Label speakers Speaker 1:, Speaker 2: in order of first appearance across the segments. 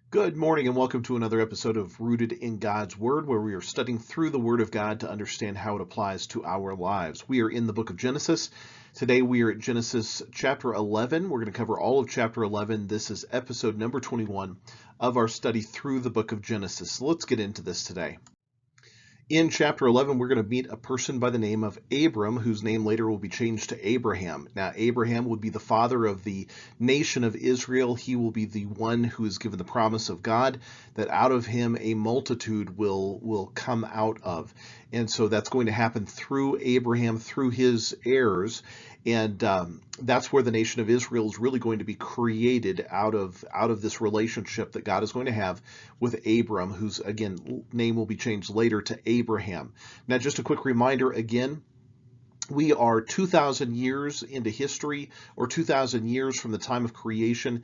Speaker 1: Good morning and welcome to another episode of Rooted in God's Word, where we are studying through the Word of God to understand how it applies to our lives. We are in the book of Genesis. Today we are at Genesis chapter 11. We're going to cover all of chapter 11. This is episode number 21 of our study through the book of Genesis. So let's get into this today. In chapter 11, we're going to meet a person by the name of Abram, whose name later will be changed to Abraham. Now, Abraham would be the father of the nation of Israel. He will be the one who is given the promise of God that out of him a multitude will come out of. And so that's going to happen through Abraham, through his heirs. And that's where the nation of Israel is really going to be created out of this relationship that God is going to have with Abram, whose, again, name will be changed later to Abraham. Now, just a quick reminder again, we are 2,000 years into history, or 2,000 years from the time of creation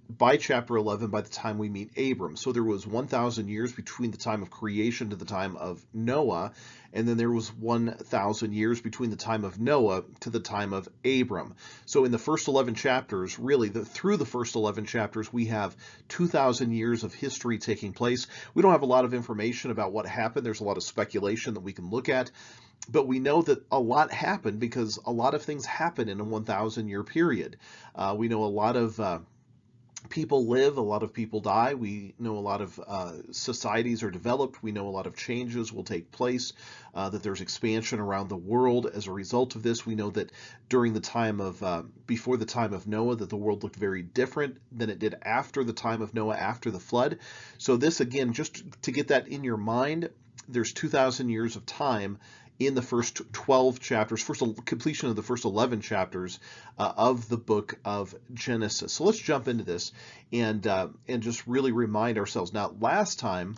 Speaker 1: by chapter 11 by the time we meet Abram. So there was 1,000 years between the time of creation to the time of Noah, and then there was 1,000 years between the time of Noah to the time of Abram. So in the first 11 chapters, really, through the first 11 chapters, we have 2,000 years of history taking place. We don't have a lot of information about what happened. There's a lot of speculation that we can look at. But we know that a lot happened because a lot of things happen in a 1,000-year period. We know a lot of people live, a lot of people die. We know a lot of societies are developed. We know a lot of changes will take place, that there's expansion around the world as a result of this. We know that during the time of, before the time of Noah, that the world looked very different than it did after the time of Noah, after the flood. So this, again, just to get that in your mind, there's 2,000 years of time in the first 12 chapters, completion of the first 11 chapters of the book of Genesis. So let's jump into this and just really remind ourselves. Now, last time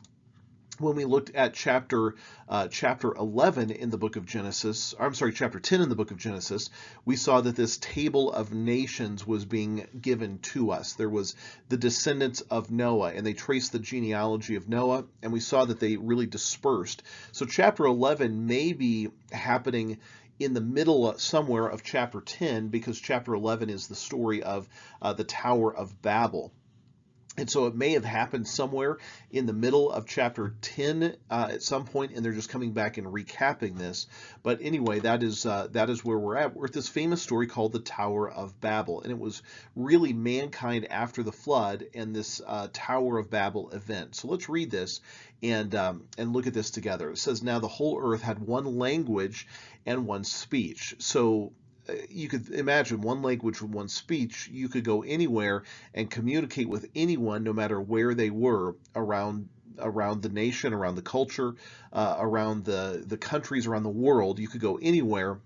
Speaker 1: when we looked at chapter 11 in the book of Genesis, or I'm sorry, chapter 10 in the book of Genesis, we saw that this table of nations was being given to us. There was the descendants of Noah, and they traced the genealogy of Noah, and we saw that they really dispersed. So chapter 11 may be happening in the middle somewhere of chapter 10, because chapter 11 is the story of the Tower of Babel. And so it may have happened somewhere in the middle of chapter 10 at some point, and they're just coming back and recapping this. But anyway, that is where we're at. We're at this famous story called the Tower of Babel, and it was really mankind after the flood and this Tower of Babel event. So let's read this and look at this together. It says, "Now the whole earth had one language and one speech." So you could imagine one language and one speech. You could go anywhere and communicate with anyone, no matter where they were around the nation, around the culture, around the countries, around the world. You could go anywhere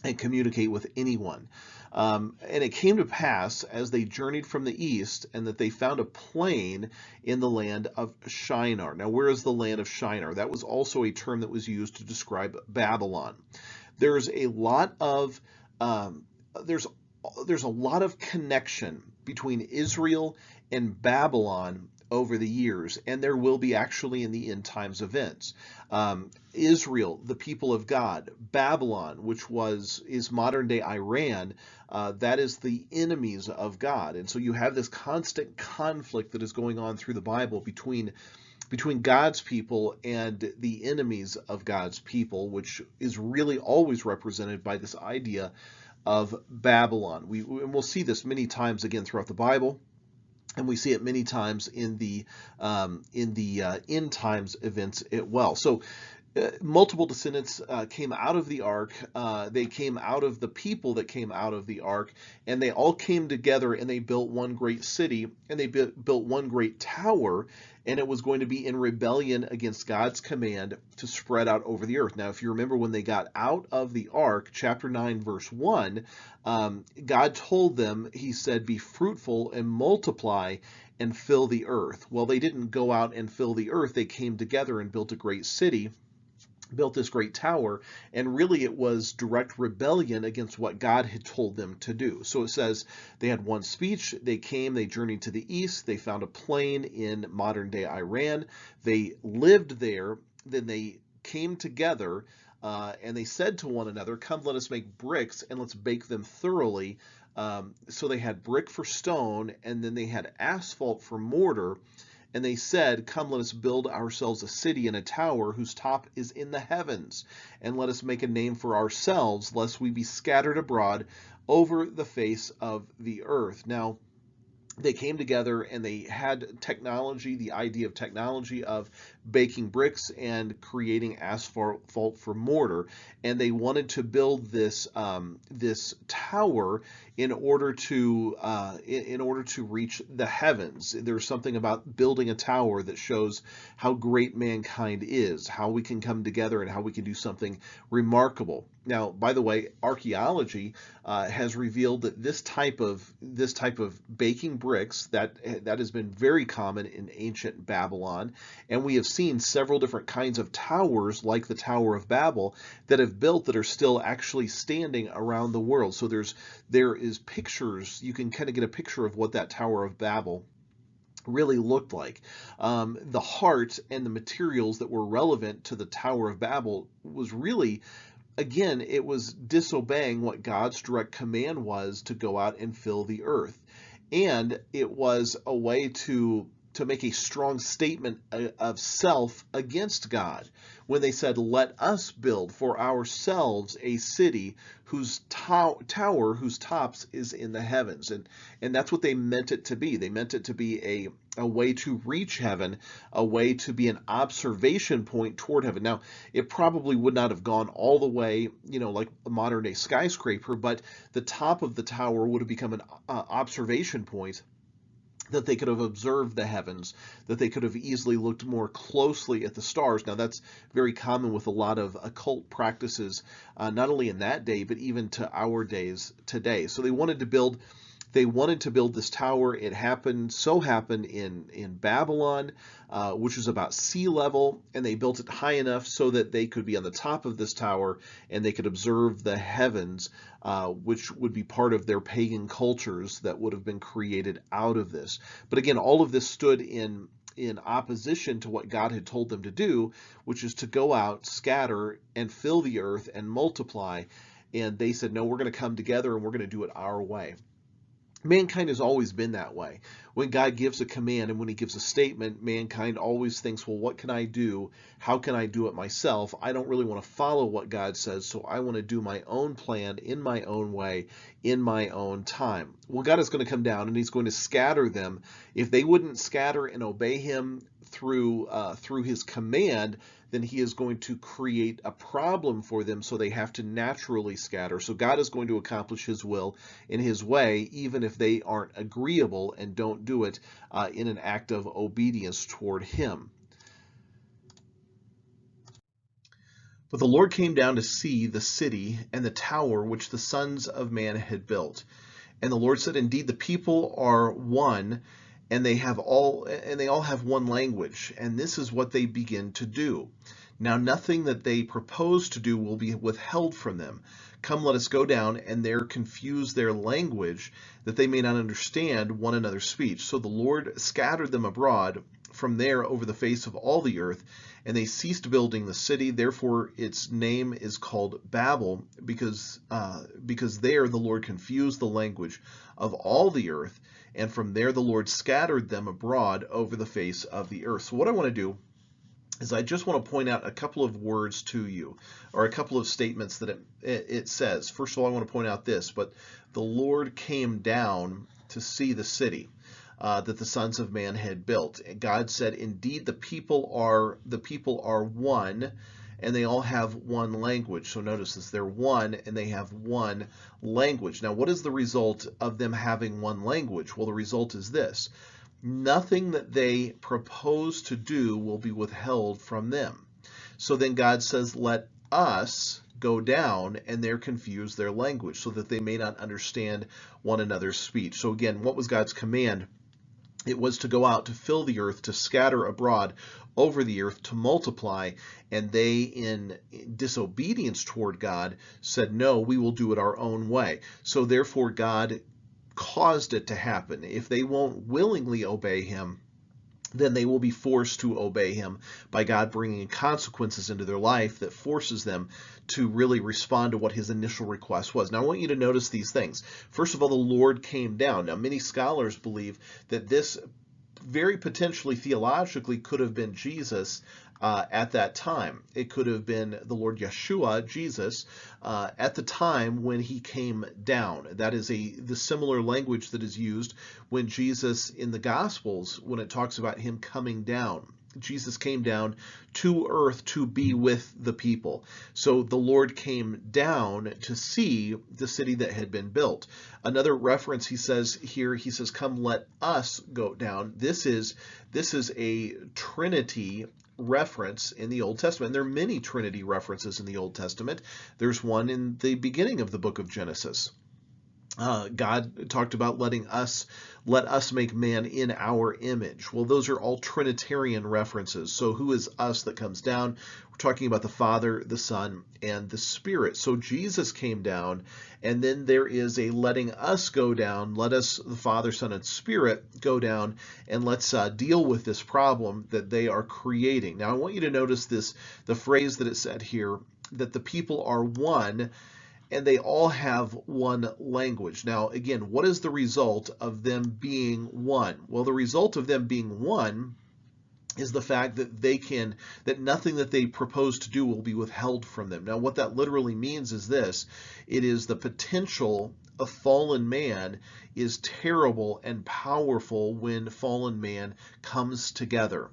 Speaker 1: and communicate with anyone. And it came to pass as they journeyed from the east, and that they found a plain in the land of Shinar. Now, where is the land of Shinar? That was also a term that was used to describe Babylon. There's a lot of um, there's there's a lot of connection between Israel and Babylon over the years, and there will be actually in the end times events. Israel, the people of God; Babylon, which is modern day Iran, that is the enemies of God. And so you have this constant conflict that is going on through the Bible between God's people and the enemies of God's people, which is really always represented by this idea of Babylon. And we'll see this many times again throughout the Bible, and we see it many times in the end times events as well. So multiple descendants came out of the ark. They came out of the people that came out of the ark, and they all came together and they built one great city, and they built one great tower, and it was going to be in rebellion against God's command to spread out over the earth. Now, if you remember when they got out of the ark, chapter 9, verse 1, God told them, he said, "Be fruitful and multiply and fill the earth." Well, they didn't go out and fill the earth. They came together and built a great city, built this great tower, and really it was direct rebellion against what God had told them to do. So it says they had one speech. They journeyed to the east. They found a plain in modern day Iran. They lived there. Then they came together and they said to one another, "Come, let us make bricks and let's bake them thoroughly." So they had brick for stone, and then they had asphalt for mortar. And they said, "Come, let us build ourselves a city and a tower whose top is in the heavens, and let us make a name for ourselves, lest we be scattered abroad over the face of the earth." Now, they came together and they had technology, the idea of technology of baking bricks and creating asphalt for mortar, and they wanted to build this this tower in order to reach the heavens. There's something about building a tower that shows how great mankind is, how we can come together, and how we can do something remarkable. Now, by the way, archaeology has revealed that this type of baking bricks that has been very common in ancient Babylon, and we have seen several different kinds of towers like the Tower of Babel that have built that are still actually standing around the world. So there is pictures, you can kind of get a picture of what that Tower of Babel really looked like. The heart and the materials that were relevant to the Tower of Babel was really, again, it was disobeying what God's direct command was to go out and fill the earth. And it was a way to make a strong statement of self against God when they said, "Let us build for ourselves a city whose tower, whose tops is in the heavens." And that's what they meant it to be. They meant it to be a way to reach heaven, a way to be an observation point toward heaven. Now, it probably would not have gone all the way, like a modern day skyscraper, but the top of the tower would have become an observation point that they could have observed the heavens, that they could have easily looked more closely at the stars. Now, that's very common with a lot of occult practices, not only in that day, but even to our days today. So they wanted to build this tower. It happened in Babylon, which was about sea level, and they built it high enough so that they could be on the top of this tower and they could observe the heavens, which would be part of their pagan cultures that would have been created out of this. But again, all of this stood in opposition to what God had told them to do, which is to go out, scatter, and fill the earth and multiply. And they said, "No, we're going to come together and we're going to do it our way." Mankind has always been that way. When God gives a command and when he gives a statement, mankind always thinks, well, what can I do? How can I do it myself? I don't really want to follow what God says, so I want to do my own plan in my own way, in my own time. Well, God is going to come down and he's going to scatter them. If they wouldn't scatter and obey him through his command, then he is going to create a problem for them, so they have to naturally scatter. So God is going to accomplish his will in his way, even if they aren't agreeable and don't do it in an act of obedience toward him. But the Lord came down to see the city and the tower which the sons of man had built. And the Lord said, "Indeed, the people are one, and they all have one language, and this is what they begin to do. Now nothing that they propose to do will be withheld from them. Come, let us go down and there confuse their language, that they may not understand one another's speech." So the Lord scattered them abroad from there over the face of all the earth, and they ceased building the city. Therefore its name is called Babel, because there the Lord confused the language of all the earth, and from there the Lord scattered them abroad over the face of the earth. So what I want to do is I just want to point out a couple of words to you, or a couple of statements that it says. First of all, I want to point out this, but the Lord came down to see the city that the sons of man had built. And God said, "Indeed, the people are one, and they all have one language." So notice this, they're one and they have one language. Now, what is the result of them having one language? Well, the result is this: nothing that they propose to do will be withheld from them. So then God says, "Let us go down and there confuse their language, so that they may not understand one another's speech." So again, what was God's command? It was to go out, to fill the earth, to scatter abroad over the earth, to multiply. And they, in disobedience toward God, said, "No, we will do it our own way." So therefore God caused it to happen. If they won't willingly obey him, then they will be forced to obey him by God bringing consequences into their life that forces them to really respond to what his initial request was. Now, I want you to notice these things. First of all, the Lord came down. Now, many scholars believe that this very potentially theologically could have been Jesus at that time. It could have been the Lord Yeshua, Jesus, at the time when he came down. That is the similar language that is used when Jesus in the Gospels, when it talks about him coming down. Jesus came down to earth to be with the people. So the Lord came down to see the city that had been built. Another reference he says here, he says, "Come, let us go down." This is a Trinity reference in the Old Testament. There are many Trinity references in the Old Testament. There's one in the beginning of the book of Genesis. God talked about let us make man in our image. Well, those are all Trinitarian references. So who is us that comes down? We're talking about the Father, the Son, and the Spirit. So Jesus came down, and then there is a letting us go down. Let us, the Father, Son, and Spirit, go down, and let's deal with this problem that they are creating. Now, I want you to notice the phrase that it said here, that the people are one, and they all have one language. Now, again, what is the result of them being one? Well, the result of them being one is the fact that that nothing that they propose to do will be withheld from them. Now, what that literally means is this: it is the potential of fallen man is terrible and powerful when fallen man comes together.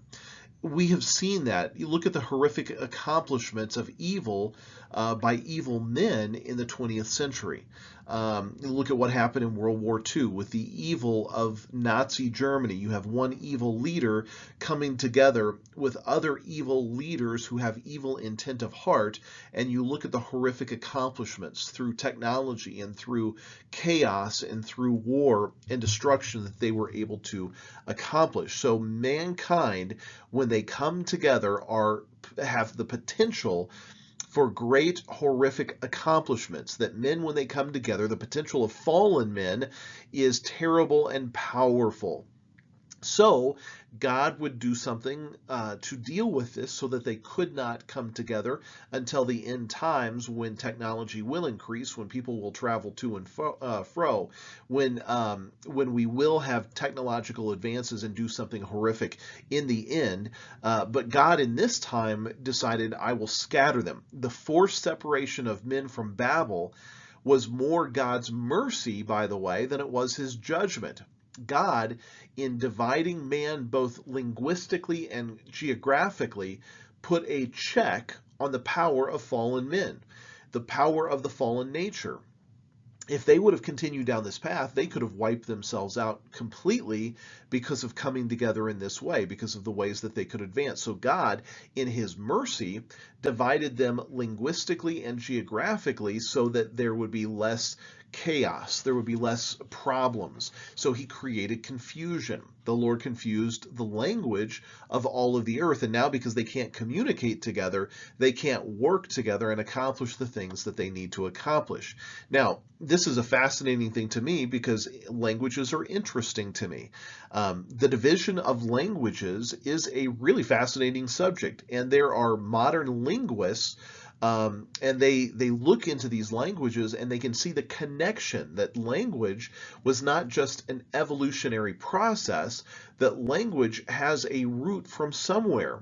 Speaker 1: We have seen that. You look at the horrific accomplishments of evil by evil men in the 20th century. Look at what happened in World War II with the evil of Nazi Germany. You have one evil leader coming together with other evil leaders who have evil intent of heart, and you look at the horrific accomplishments through technology and through chaos and through war and destruction that they were able to accomplish. So mankind, when they come together, have the potential for great horrific accomplishments. That men, when they come together, the potential of fallen men is terrible and powerful. So God would do something to deal with this so that they could not come together until the end times, when technology will increase, when people will travel to and fro, when we will have technological advances and do something horrific in the end. But God in this time decided, I will scatter them. The forced separation of men from Babel was more God's mercy, by the way, than it was his judgment. God, in dividing man both linguistically and geographically, put a check on the power of fallen men, the power of the fallen nature. If they would have continued down this path, they could have wiped themselves out completely because of coming together in this way, because of the ways that they could advance. So God, in his mercy, divided them linguistically and geographically so that there would be less chaos, there would be less problems. So he created confusion. The Lord confused the language of all of the earth, and now because they can't communicate together, they can't work together and accomplish the things that they need to accomplish. Now, this is a fascinating thing to me because languages are interesting to me. The division of languages is a really fascinating subject, and there are modern linguists and they look into these languages and they can see the connection that language was not just an evolutionary process, that language has a root from somewhere.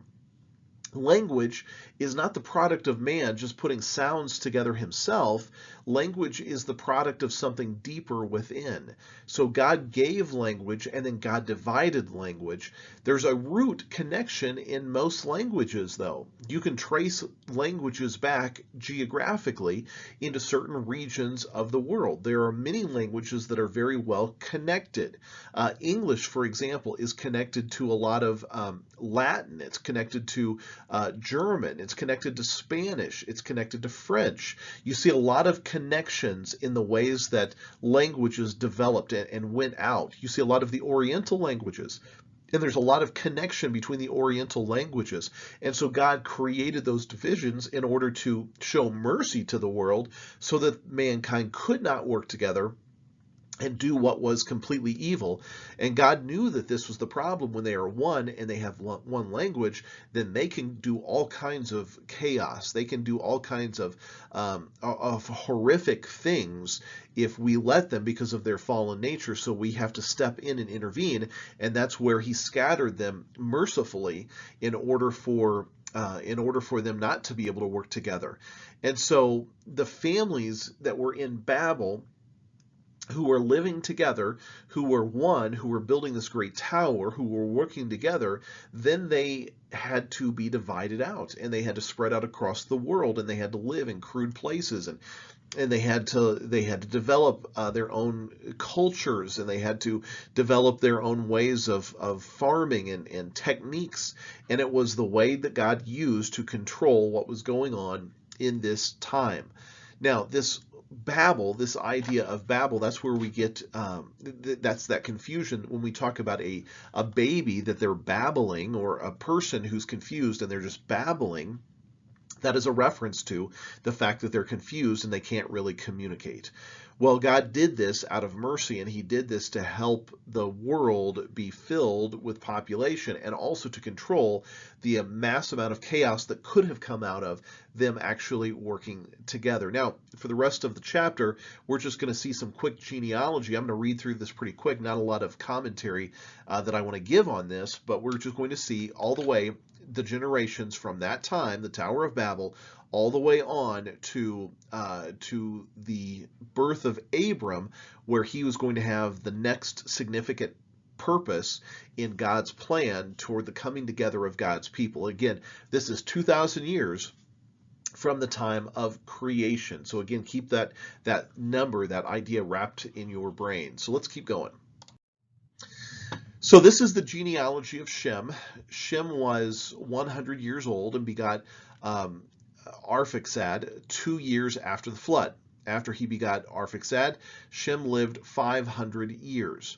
Speaker 1: Language is not the product of man just putting sounds together himself. Language is the product of something deeper within. So God gave language, and then God divided language. There's a root connection in most languages, though. You can trace languages back geographically into certain regions of the world. There are many languages that are very well connected. English, for example, is connected to a lot of Latin. It's connected to German. It's connected to Spanish. It's connected to French. You see a lot of connections in the ways that languages developed and went out. You see a lot of the Oriental languages, and there's a lot of connection between the Oriental languages. And so God created those divisions in order to show mercy to the world so that mankind could not work together and do what was completely evil. And God knew that this was the problem. When they are one and they have one language, then they can do all kinds of chaos. They can do all kinds of horrific things if we let them, because of their fallen nature. So we have to step in and intervene, and that's where he scattered them mercifully in order for them not to be able to work together. And so the families that were in Babel, who were living together, who were one, who were building this great tower, who were working together, then they had to be divided out, and they had to spread out across the world, and they had to live in crude places, and they had to develop their own cultures, and they had to develop their own ways of farming and techniques. And it was the way that God used to control what was going on in this time. Now, this Babel, this idea of Babel, that's where we get that's that confusion when we talk about a baby, that they're babbling, or a person who's confused and they're just babbling. That is a reference to the fact that they're confused and they can't really communicate. Well, God did this out of mercy, and he did this to help the world be filled with population, and also to control the mass amount of chaos that could have come out of them actually working together. Now, for the rest of the chapter, we're just going to see some quick genealogy. I'm going to read through this pretty quick, not a lot of commentary that I want to give on this, but we're just going to see all the way the generations from that time, the Tower of Babel, all the way on to the birth of Abram, where he was going to have the next significant purpose in God's plan toward the coming together of God's people. Again, this is 2,000 years from the time of creation. So again, keep that number, that idea wrapped in your brain. So let's keep going. So this is the genealogy of Shem. Shem was 100 years old and begot Arphaxad 2 years after the flood. After he begot Arphaxad, Shem lived 500 years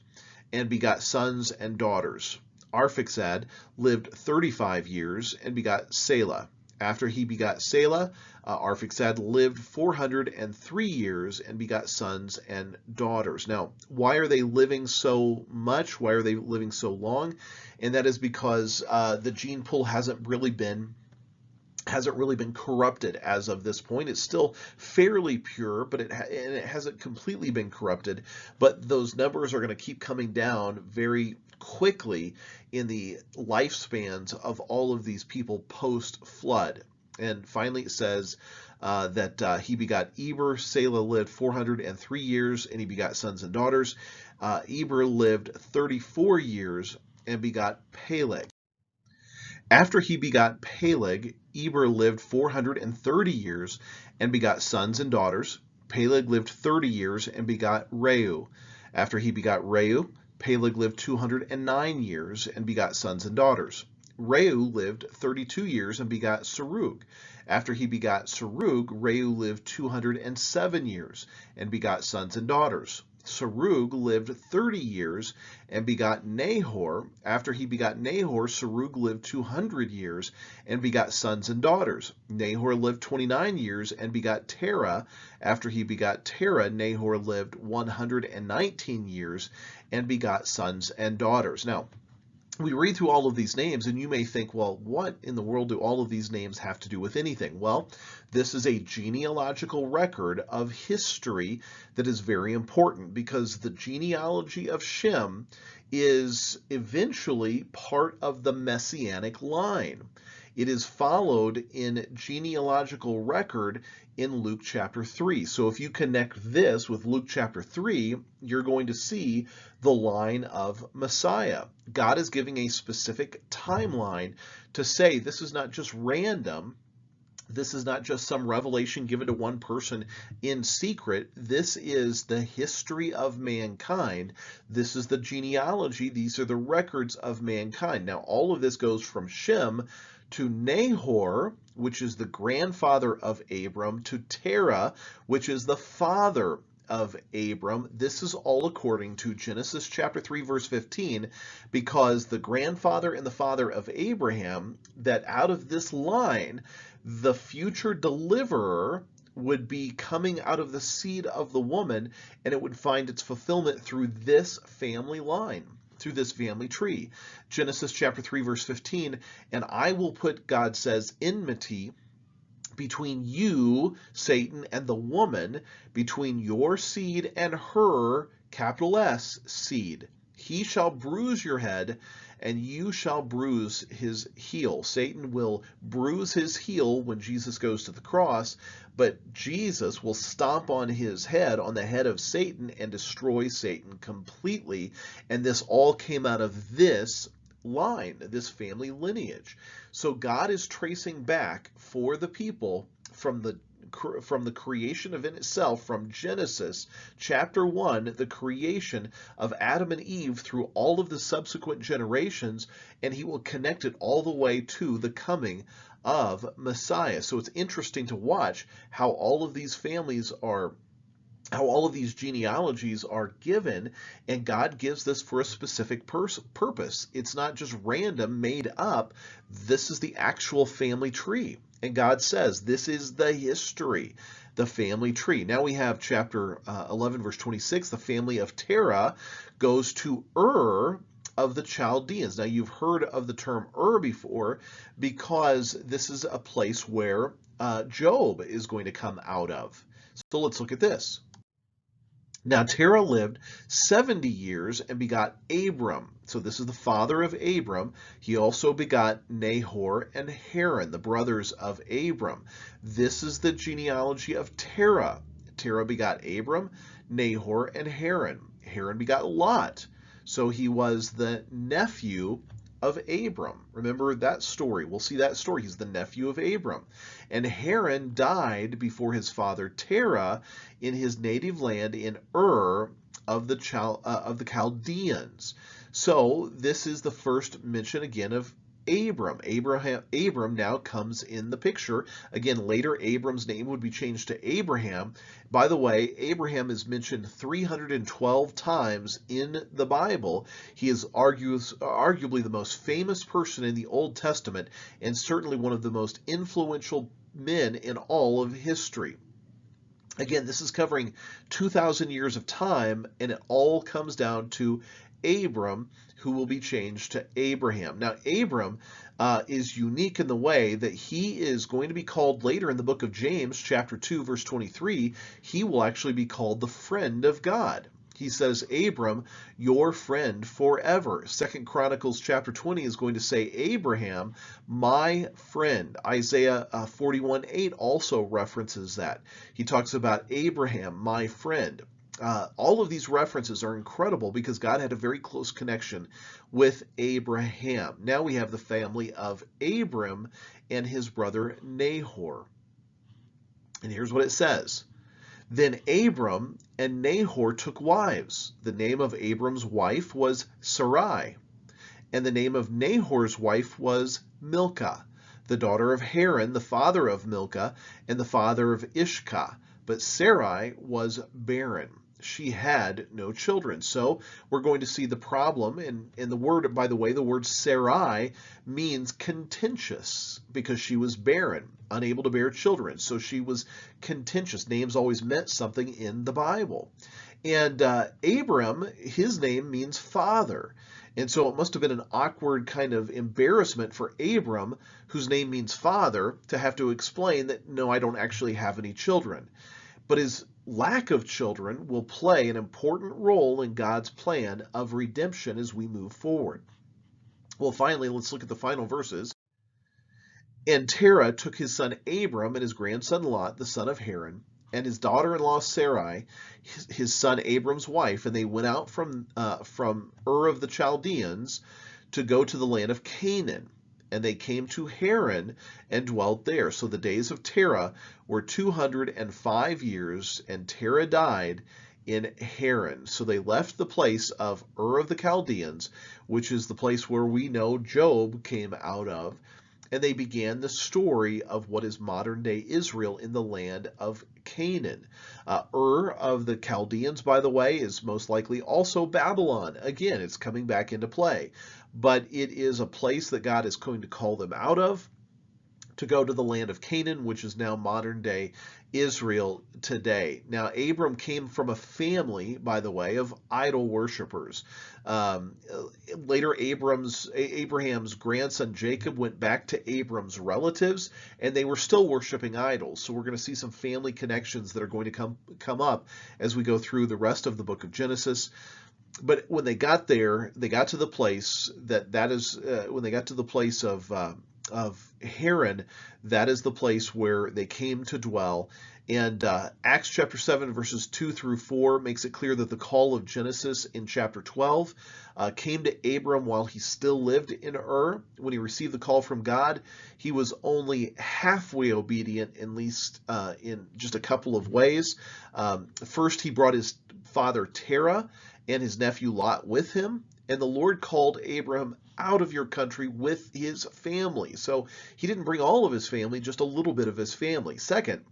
Speaker 1: and begot sons and daughters. Arphaxad lived 35 years and begot Selah. After he begot Selah, Arphaxad lived 403 years and begot sons and daughters. Now, why are they living so much? Why are they living so long? And that is because the gene pool hasn't really been corrupted as of this point. It's still fairly pure, but it hasn't completely been corrupted. But those numbers are going to keep coming down very quickly in the lifespans of all of these people post-flood. And finally it says that he begot Eber. Selah lived 403 years, and he begot sons and daughters. Eber lived 34 years and begot Peleg. After he begot Peleg, Eber lived 430 years and begot sons and daughters. Peleg lived 30 years and begot Reu. After he begot Reu, Peleg lived 209 years and begot sons and daughters. Reu lived 32 years and begot Serug. After he begot Serug, Reu lived 207 years and begot sons and daughters. Serug lived 30 years and begot Nahor. After he begot Nahor, Serug lived 200 years and begot sons and daughters. Nahor lived 29 years and begot Terah. After he begot Terah, Nahor lived 119 years and begot sons and daughters. Now, we read through all of these names, and you may think, well, what in the world do all of these names have to do with anything? Well, this is a genealogical record of history that is very important, because the genealogy of Shem is eventually part of the Messianic line. It is followed in genealogical record in Luke chapter 3. So if you connect this with Luke chapter 3, you're going to see the line of Messiah. God is giving a specific timeline to say this is not just random. This is not just some revelation given to one person in secret. This is the history of mankind. This is the genealogy. These are the records of mankind. Now, all of this goes from Shem to Nahor, which is the grandfather of Abram, to Terah, which is the father of Abram. This is all according to Genesis chapter 3, verse 15, because the grandfather and the father of Abraham, that out of this line, the future deliverer would be coming out of the seed of the woman, and it would find its fulfillment through this family line, through this family tree. Genesis chapter 3, verse 15, and I will put, God says, enmity between you, Satan, and the woman, between your seed and her, capital S, seed. He shall bruise your head, and you shall bruise his heel. Satan will bruise his heel when Jesus goes to the cross, but Jesus will stomp on his head, on the head of Satan, and destroy Satan completely. And this all came out of this line, this family lineage. So God is tracing back for the people from the creation of itself, from Genesis chapter 1, the creation of Adam and Eve through all of the subsequent generations, and he will connect it all the way to the coming of Messiah. So it's interesting to watch how all of these families are, how all of these genealogies are given, and God gives this for a specific purpose. It's not just random, made up. This is the actual family tree. And God says, this is the history, the family tree. Now we have chapter 11, verse 26. The family of Terah goes to Ur of the Chaldeans. Now you've heard of the term Ur before, because this is a place where Job is going to come out of. So let's look at this. Now Terah lived 70 years and begot Abram. So this is the father of Abram. He also begot Nahor and Haran, the brothers of Abram. This is the genealogy of Terah. Terah begot Abram, Nahor, and Haran. Haran begot Lot. So he was the nephew of Abram. Remember that story. We'll see that story. He's the nephew of Abram. And Haran died before his father Terah in his native land in Ur of the Chaldeans. So this is the first mention again of Abram. Abram now comes in the picture. Again, later Abram's name would be changed to Abraham. By the way, Abraham is mentioned 312 times in the Bible. He is arguably the most famous person in the Old Testament, and certainly one of the most influential men in all of history. Again, this is covering 2,000 years of time, and it all comes down to Abram, who will be changed to Abraham. Now, Abram is unique in the way that he is going to be called later in the book of James, chapter 2, verse 23. He will actually be called the friend of God. He says, Abram, your friend forever. 2 Chronicles chapter 20 is going to say, Abraham, my friend. Isaiah 41:8 also references that. He talks about Abraham, my friend. All of these references are incredible because God had a very close connection with Abraham. Now we have the family of Abram and his brother Nahor. And here's what it says. Then Abram and Nahor took wives. The name of Abram's wife was Sarai, and the name of Nahor's wife was Milcah, the daughter of Haran, the father of Milcah, and the father of Ishkah. But Sarai was barren. She had no children. So we're going to see the problem. And the word, by the way, the word Sarai means contentious because she was barren, unable to bear children. So she was contentious. Names always meant something in the Bible. And Abram, his name means father. And so it must have been an awkward kind of embarrassment for Abram, whose name means father, to have to explain that, no, I don't actually have any children. But his lack of children will play an important role in God's plan of redemption as we move forward. Well, finally, let's look at the final verses. And Terah took his son Abram and his grandson Lot, the son of Haran, and his daughter-in-law Sarai, his son Abram's wife, and they went out from Ur of the Chaldeans to go to the land of Canaan. And they came to Haran and dwelt there. So the days of Terah were 205 years, and Terah died in Haran. So they left the place of Ur of the Chaldeans, which is the place where we know Job came out of, and they began the story of what is modern-day Israel in the land of Canaan. Ur of the Chaldeans, by the way, is most likely also Babylon. Again, it's coming back into play. But it is a place that God is going to call them out of to go to the land of Canaan, which is now modern-day Israel today. Now, Abram came from a family, by the way, of idol worshipers. Later, Abraham's grandson Jacob went back to Abram's relatives, and they were still worshiping idols. So we're going to see some family connections that are going to come up as we go through the rest of the book of Genesis. But when they got there, they got to the place when they got to the place of Haran, that is the place where they came to dwell. And Acts chapter 7 verses 2 through 4 makes it clear that the call of Genesis in chapter 12 came to Abram while he still lived in Ur. When he received the call from God, he was only halfway obedient, at least in just a couple of ways. First, he brought his father Terah and his nephew Lot with him. And the Lord called Abram out of your country with his family. So he didn't bring all of his family, just a little bit of his family. Second,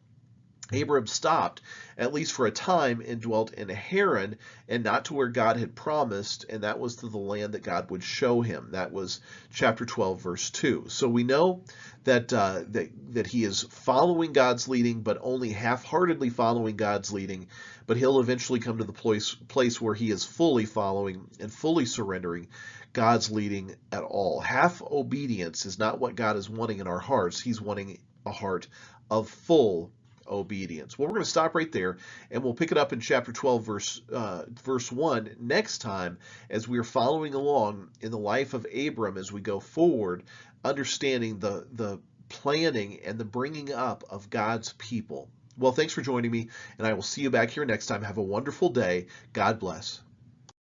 Speaker 1: Abram stopped, at least for a time, and dwelt in Haran, and not to where God had promised, and that was to the land that God would show him. That was chapter 12, verse 2. So we know that that he is following God's leading, but only half-heartedly following God's leading. But he'll eventually come to the place where he is fully following and fully surrendering God's leading at all. Half obedience is not what God is wanting in our hearts. He's wanting a heart of full obedience. Well, we're going to stop right there, and we'll pick it up in chapter 12, verse 1 next time, as we are following along in the life of Abram as we go forward, understanding the planning and the bringing up of God's people. Well, thanks for joining me, and I will see you back here next time. Have a wonderful day. God bless.